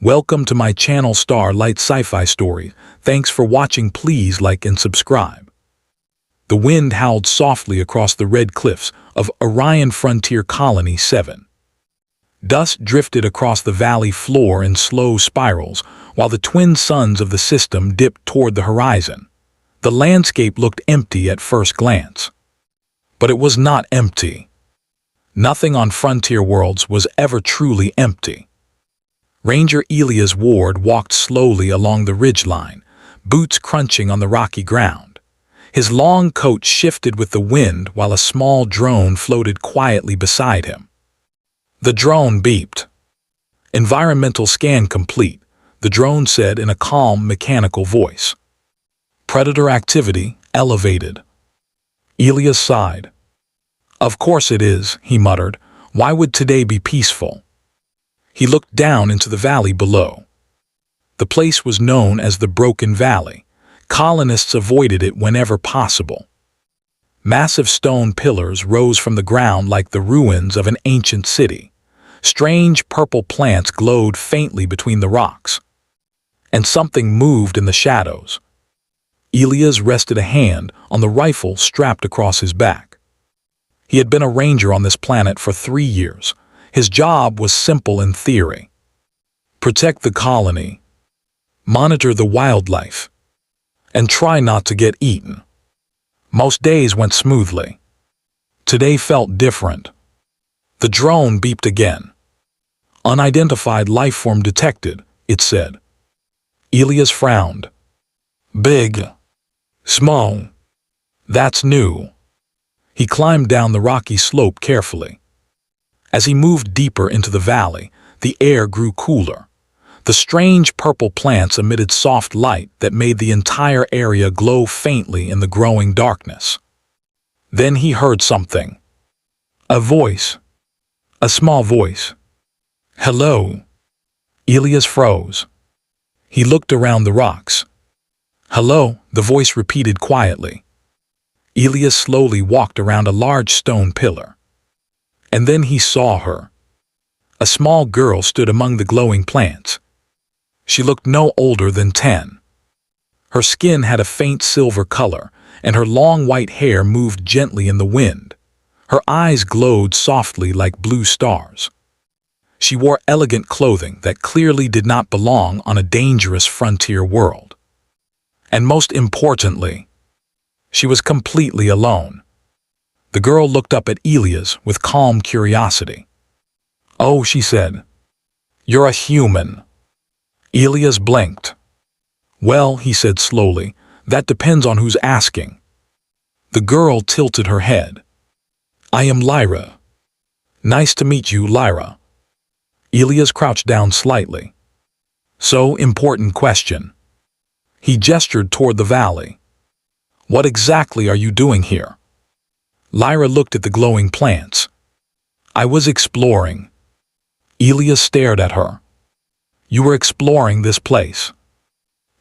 Welcome to my channel Starlight Sci-Fi Stories. Thanks for watching. Please like and subscribe. The wind howled softly across the red cliffs of Orion Frontier Colony 7. Dust drifted across the valley floor in slow spirals, while the twin suns of the system dipped toward the horizon. The landscape looked empty at first glance. But it was not empty. Nothing on Frontier Worlds was ever truly empty. Ranger Elias Ward walked slowly along the ridgeline, boots crunching on the rocky ground. His long coat shifted with the wind while a small drone floated quietly beside him. The drone beeped. "Environmental scan complete," the drone said in a calm, mechanical voice. "Predator activity elevated." Elias sighed. "Of course it is," he muttered. "Why would today be peaceful?" He looked down into the valley below. The place was known as the Broken Valley. Colonists avoided it whenever possible. Massive stone pillars rose from the ground like the ruins of an ancient city. Strange purple plants glowed faintly between the rocks. And something moved in the shadows. Elias rested a hand on the rifle strapped across his back. He had been a ranger on this planet for 3 years. His job was simple in theory. Protect the colony, monitor the wildlife, and try not to get eaten. Most days went smoothly. Today felt different. The drone beeped again. "Unidentified life form detected," it said. Elias frowned. "Big. Small. That's new." He climbed down the rocky slope carefully. As he moved deeper into the valley, the air grew cooler. The strange purple plants emitted soft light that made the entire area glow faintly in the growing darkness. Then he heard something. A voice. A small voice. "Hello." Elias froze. He looked around the rocks. "Hello," the voice repeated quietly. Elias slowly walked around a large stone pillar. And then he saw her. A small girl stood among the glowing plants. She looked no older than 10. Her skin had a faint silver color, and her long white hair moved gently in the wind. Her eyes glowed softly like blue stars. She wore elegant clothing that clearly did not belong on a dangerous frontier world. And most importantly, she was completely alone. The girl looked up at Elias with calm curiosity. "Oh," she said. "You're a human." Elias blinked. "Well," he said slowly, "that depends on who's asking." The girl tilted her head. "I am Lyra." "Nice to meet you, Lyra." Elias crouched down slightly. "So, important question." He gestured toward the valley. "What exactly are you doing here?" Lyra looked at the glowing plants. "I was exploring." Elias stared at her. "You were exploring this place?"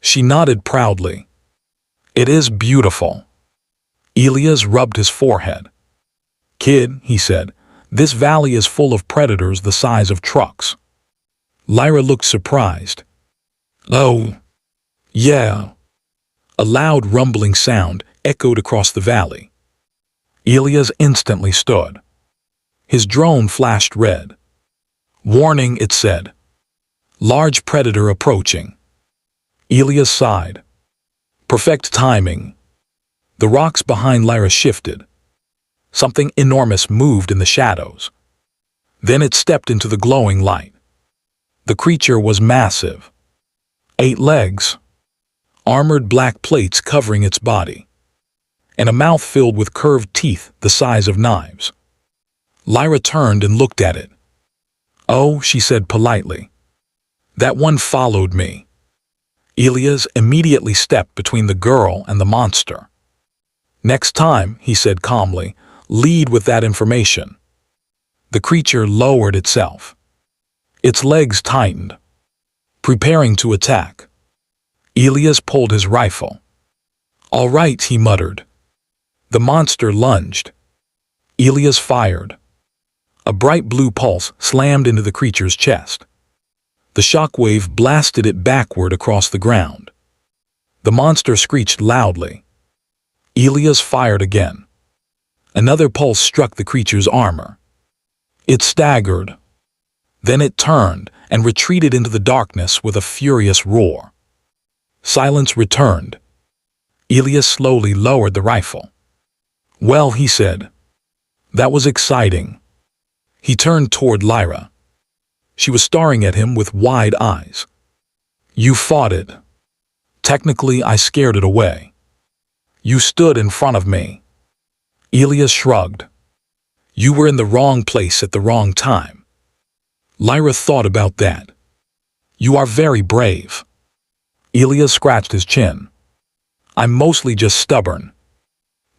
She nodded proudly. "It is beautiful." Elias rubbed his forehead. "Kid," he said, "this valley is full of predators the size of trucks." Lyra looked surprised. "Oh, yeah." A loud rumbling sound echoed across the valley. Elias instantly stood. His drone flashed red. "Warning," it said. "Large predator approaching." Elias sighed. Perfect timing. The rocks behind Lyra shifted. Something enormous moved in the shadows. Then it stepped into the glowing light. The creature was massive. 8 legs. Armored black plates covering its body. And a mouth filled with curved teeth the size of knives. Lyra turned and looked at it. "Oh," she said politely. "That one followed me." Elias immediately stepped between the girl and the monster. "Next time," he said calmly, "lead with that information." The creature lowered itself. Its legs tightened, preparing to attack. Elias pulled his rifle. "All right," he muttered. The monster lunged. Elias fired. A bright blue pulse slammed into the creature's chest. The shockwave blasted it backward across the ground. The monster screeched loudly. Elias fired again. Another pulse struck the creature's armor. It staggered. Then it turned and retreated into the darkness with a furious roar. Silence returned. Elias slowly lowered the rifle. "Well," he said. "That was exciting." He turned toward Lyra. She was staring at him with wide eyes. "You fought it. Technically, I scared it away. You stood in front of me." Elias shrugged. "You were in the wrong place at the wrong time." Lyra thought about that. "You are very brave." Elias scratched his chin. "I'm mostly just stubborn."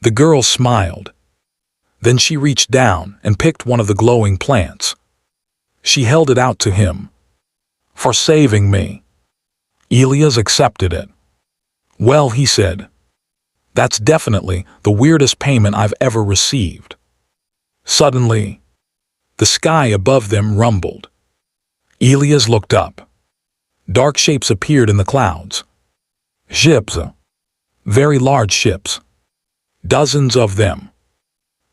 The girl smiled. Then she reached down and picked one of the glowing plants. She held it out to him. "For saving me." Elias accepted it. "Well," he said, "that's definitely the weirdest payment I've ever received." Suddenly, the sky above them rumbled. Elias looked up. Dark shapes appeared in the clouds. Ships. Very large ships. Dozens of them.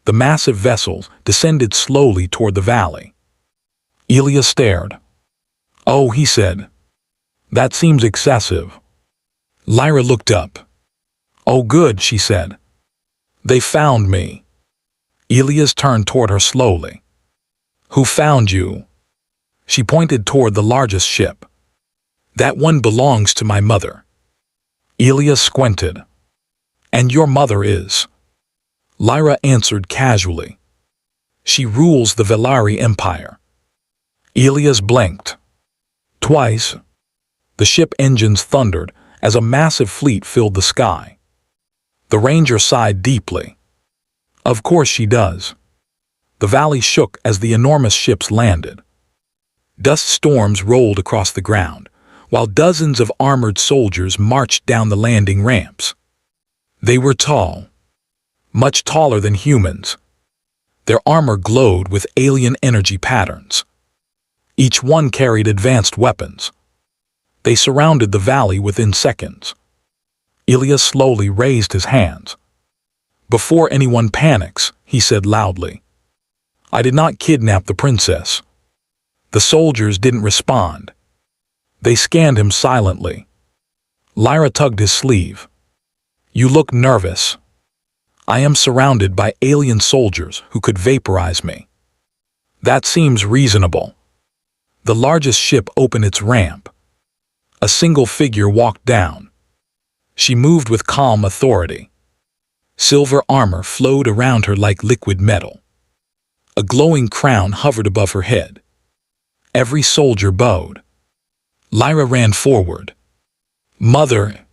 The massive vessels descended slowly toward the valley. Elias stared. "Oh," he said. "That seems excessive." Lyra looked up. "Oh, good," she said. "They found me." Elias turned toward her slowly. "Who found you?" She pointed toward the largest ship. "That one belongs to my mother." Elias squinted. "And your mother is?" Lyra answered casually. "She rules the Velari Empire." Elias blinked. Twice, the ship engines thundered as a massive fleet filled the sky. The ranger sighed deeply. "Of course she does." The valley shook as the enormous ships landed. Dust storms rolled across the ground, while dozens of armored soldiers marched down the landing ramps. They were tall, much taller than humans. Their armor glowed with alien energy patterns. Each one carried advanced weapons. They surrounded the valley within seconds. Elias slowly raised his hands. "Before anyone panics," he said loudly, "I did not kidnap the princess." The soldiers didn't respond. They scanned him silently. Lyra tugged his sleeve. "You look nervous." "I am surrounded by alien soldiers who could vaporize me." "That seems reasonable." The largest ship opened its ramp. A single figure walked down. She moved with calm authority. Silver armor flowed around her like liquid metal. A glowing crown hovered above her head. Every soldier bowed. Lyra ran forward. "Mother!"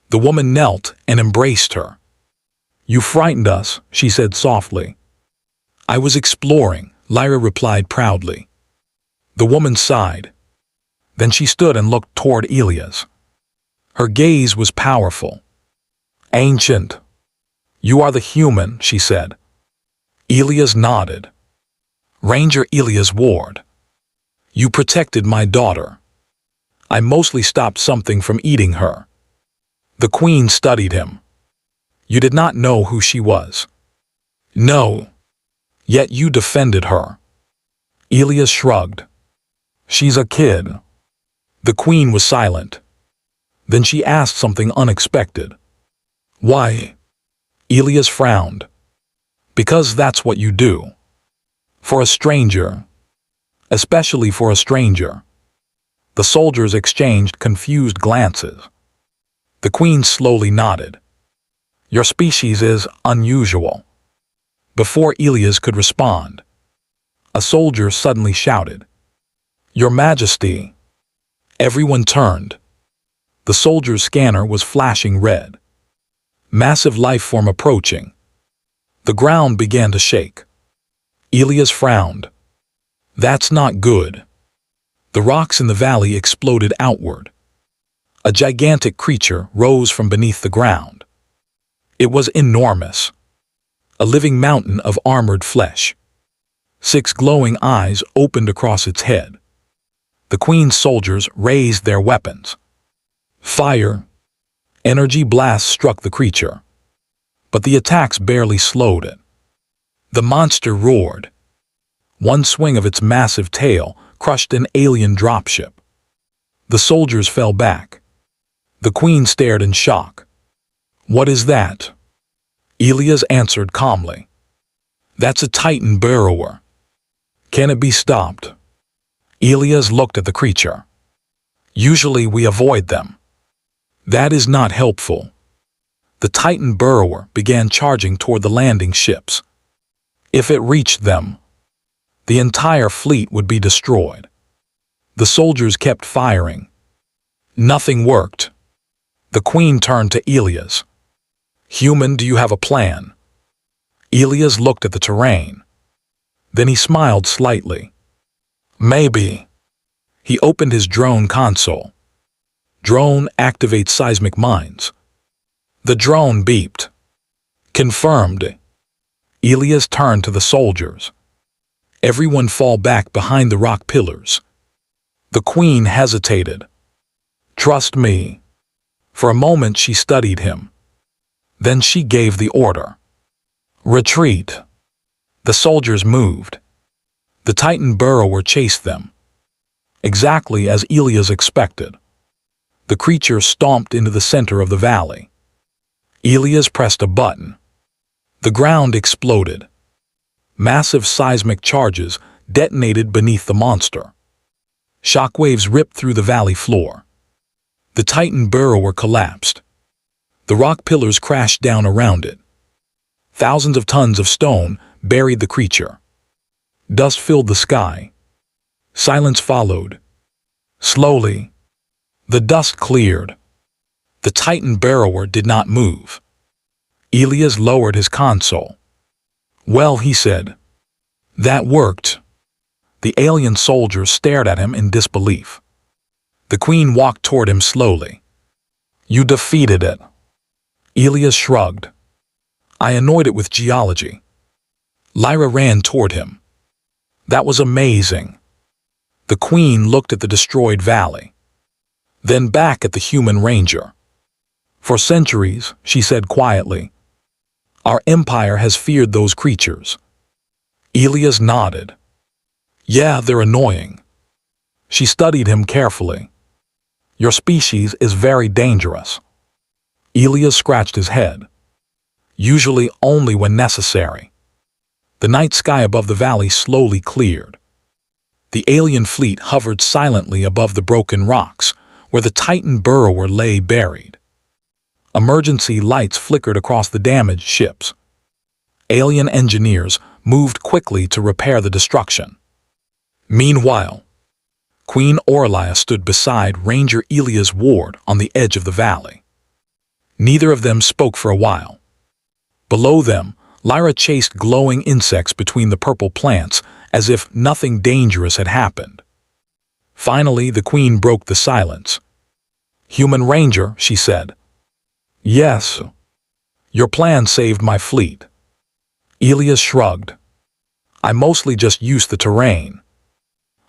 The woman knelt and embraced her. "You frightened us," she said softly. "I was exploring," Lyra replied proudly. The woman sighed. Then she stood and looked toward Elias. Her gaze was powerful. "Ancient. You are the human," she said. Elias nodded. "Ranger Elias Ward. You protected my daughter. I mostly stopped something from eating her." The queen studied him. "You did not know who she was." "No. Yet you defended her." Elias shrugged. "She's a kid." The queen was silent. Then she asked something unexpected. "Why?" Elias frowned. "Because that's what you do. For a stranger. Especially for a stranger." The soldiers exchanged confused glances. The queen slowly nodded. "Your species is unusual." Before Elias could respond, a soldier suddenly shouted, "Your Majesty!" Everyone turned. The soldier's scanner was flashing red. Massive life form approaching. The ground began to shake. Elias frowned. "That's not good." The rocks in the valley exploded outward. A gigantic creature rose from beneath the ground. It was enormous. A living mountain of armored flesh. 6 glowing eyes opened across its head. The Queen's soldiers raised their weapons. Fire! Energy blasts struck the creature, but the attacks barely slowed it. The monster roared. One swing of its massive tail crushed an alien dropship. The soldiers fell back. The Queen stared in shock. "What is that?" Elias answered calmly. "That's a Titan burrower. Can it be stopped?" Elias looked at the creature. "Usually we avoid them." "That is not helpful." The Titan burrower began charging toward the landing ships. If it reached them, the entire fleet would be destroyed. The soldiers kept firing. Nothing worked. The Queen turned to Elias. "Human, do you have a plan?" Elias looked at the terrain. Then he smiled slightly. "Maybe." He opened his drone console. "Drone activates seismic mines." The drone beeped. "Confirmed." Elias turned to the soldiers. "Everyone fall back behind the rock pillars." The Queen hesitated. "Trust me." For a moment she studied him. Then she gave the order. "Retreat." The soldiers moved. The Titan burrower chased them. Exactly as Elias expected. The creature stomped into the center of the valley. Elias pressed a button. The ground exploded. Massive seismic charges detonated beneath the monster. Shockwaves ripped through the valley floor. The Titan burrower collapsed. The rock pillars crashed down around it. Thousands of tons of stone buried the creature. Dust filled the sky. Silence followed. Slowly, the dust cleared. The Titan burrower did not move. Elias lowered his console. "Well," he said. "That worked." The alien soldiers stared at him in disbelief. The Queen walked toward him slowly. "You defeated it." Elias shrugged. "I annoyed it with geology." Lyra ran toward him. "That was amazing." The Queen looked at the destroyed valley. Then back at the human ranger. "For centuries," she said quietly, "our empire has feared those creatures." Elias nodded. "Yeah, they're annoying." She studied him carefully. "Your species is very dangerous." Elias scratched his head. "Usually only when necessary." The night sky above the valley slowly cleared. The alien fleet hovered silently above the broken rocks, where the Titan burrower lay buried. Emergency lights flickered across the damaged ships. Alien engineers moved quickly to repair the destruction. Meanwhile, Queen Orlia stood beside Ranger Elias Ward on the edge of the valley. Neither of them spoke for a while. Below them, Lyra chased glowing insects between the purple plants as if nothing dangerous had happened. Finally, the Queen broke the silence. "Human Ranger," she said. "Yes." "Your plan saved my fleet." Elias shrugged. "I mostly just used the terrain.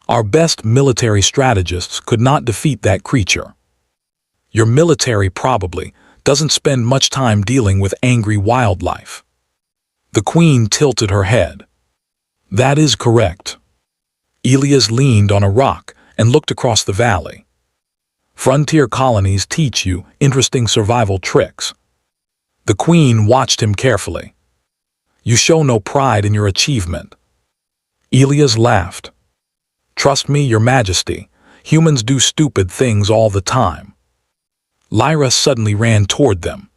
Our best military strategists could not defeat that creature." "Your military probably doesn't spend much time dealing with angry wildlife." The Queen tilted her head. "That is correct." Elias leaned on a rock and looked across the valley. "Frontier colonies teach you interesting survival tricks." The Queen watched him carefully. "You show no pride in your achievement." Elias laughed. "Trust me, Your Majesty, humans do stupid things all the time." Lyra suddenly ran toward them.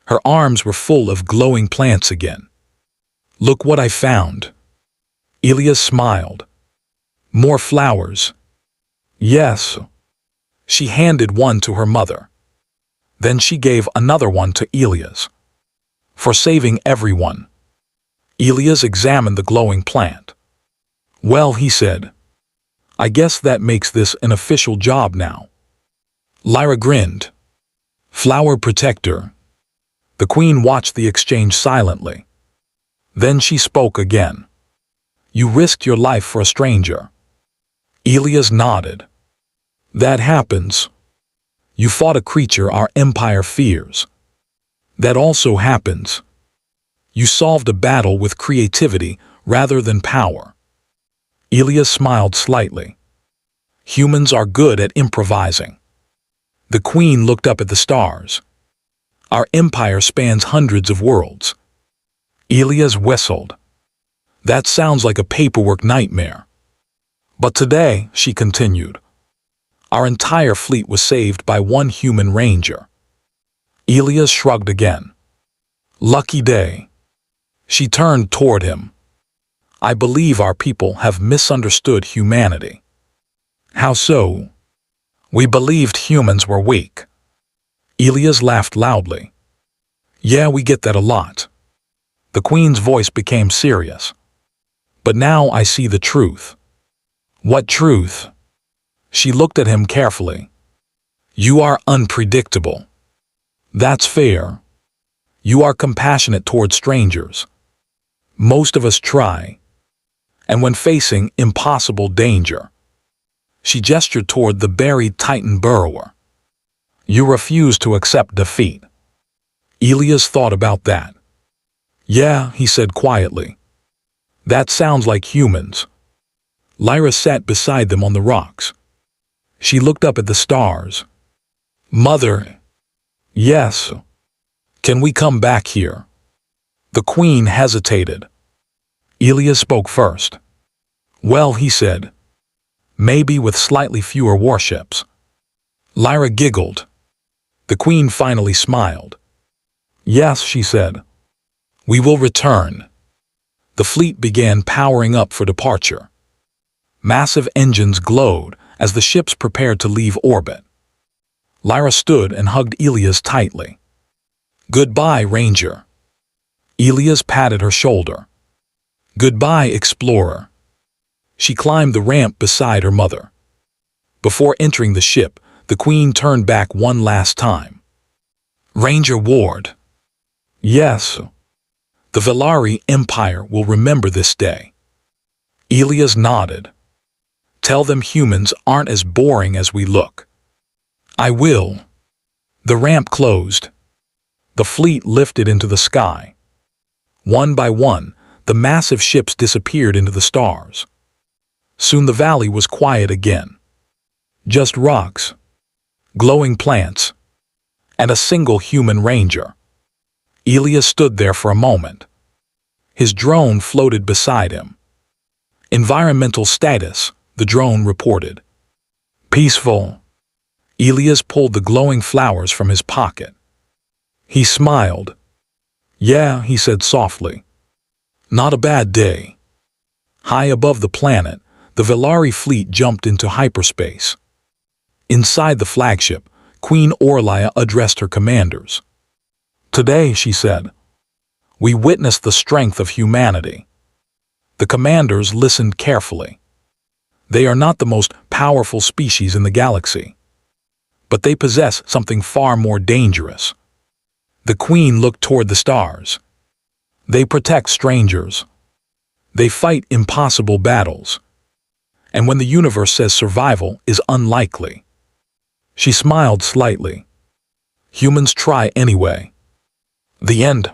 Her arms were full of glowing plants again. "Look what I found." Elias smiled. "More flowers." "Yes." She handed one to her mother. Then she gave another one to Elias. "For saving everyone." Elias examined the glowing plant. "Well," he said, "I guess that makes this an official job now." Lyra grinned. "Flower protector." The Queen watched the exchange silently. Then she spoke again. "You risked your life for a stranger." Elias nodded. That happens. You fought a creature our empire fears. That also happens. You solved a battle with creativity rather than power. Elias smiled slightly. Humans are good at improvising. The queen looked up at the stars. Our empire spans hundreds of worlds. Elias whistled. That sounds like a paperwork nightmare. But today, she continued, our entire fleet was saved by one human ranger. Elias shrugged again. Lucky day. She turned toward him. I believe our people have misunderstood humanity. How so? We believed humans were weak. Elias laughed loudly. Yeah, we get that a lot. The queen's voice became serious. But now I see the truth. What truth? She looked at him carefully. You are unpredictable. That's fair. You are compassionate toward strangers. Most of us try. And when facing impossible danger, she gestured toward the buried Titan burrower. You refuse to accept defeat. Elias thought about that. Yeah, he said quietly. That sounds like humans. Lyra sat beside them on the rocks. She looked up at the stars. Mother. Yes. Can we come back here? The queen hesitated. Elias spoke first. Well, he said. Maybe with slightly fewer warships. Lyra giggled. The queen finally smiled. Yes, she said. We will return. The fleet began powering up for departure. Massive engines glowed as the ships prepared to leave orbit. Lyra stood and hugged Elias tightly. Goodbye, Ranger. Elias patted her shoulder. Goodbye, Explorer. She climbed the ramp beside her mother. Before entering the ship, the queen turned back one last time. Ranger Ward. Yes. The Velari Empire will remember this day. Elias nodded. Tell them humans aren't as boring as we look. I will. The ramp closed. The fleet lifted into the sky. One by one, the massive ships disappeared into the stars. Soon the valley was quiet again. Just rocks, glowing plants, and a single human ranger. Elias stood there for a moment. His drone floated beside him. Environmental status, the drone reported. Peaceful. Elias pulled the glowing flowers from his pocket. He smiled. Yeah, he said softly. Not a bad day. High above the planet, the Velari fleet jumped into hyperspace. Inside the flagship, Queen Orlia addressed her commanders. Today, she said, we witnessed the strength of humanity. The commanders listened carefully. They are not the most powerful species in the galaxy, but they possess something far more dangerous. The queen looked toward the stars. They protect strangers. They fight impossible battles. And when the universe says survival is unlikely, she smiled slightly. Humans try anyway. The end.